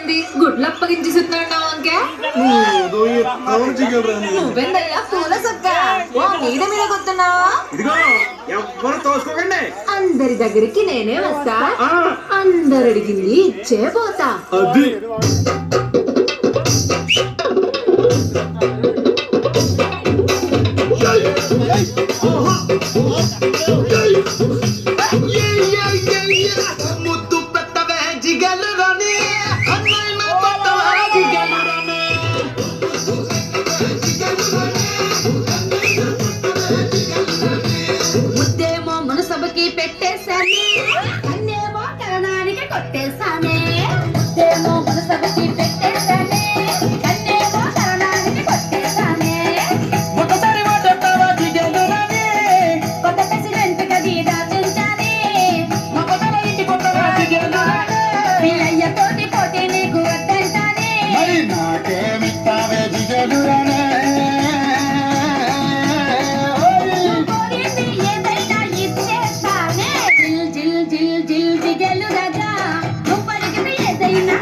ఏంది గుడ్లు అప్పగించేస్తున్నాడు అంకే నువ్వెందయ్యా పూల సొక్క ఓ మీద మీద కొత్తున్నావా ఎవ్వరు తోసుకోకండి. అందరి దగ్గరికి నేనే వస్తా అందరు అడిగింది ఇచ్చే పోతా అది ముద్దు పెట్టవే జిగలు రాని అన్నయ్య పెట్టవే జిగలు రాని ముద్దేమో మనసభకి పెట్టేశానే కన్నేమో కరణానికి కొట్టేశానే ముద్దేమో మనసభకి పెట్టేశానే కన్నేమో కరణానికి కొట్టేశానే ఒకసారి మాట్లాడతావా జిగలు రాని కొత్త ప్రెసిడెంట్ గది దాచించానే మొక్కల ఇంటి కొట్టవా జిగలు రాని వీళ్ళయ్య తోటి పోటీ నీకు వద్దంటానే మరి నాకేమిస్తావే జిగలు రాని కోరింది ఏదైనా ఇచ్చేస్తానే జిల్ జిల్ జిల్ జిల్ జిగలు రాజా నువ్వు పలికితే ఏదైనా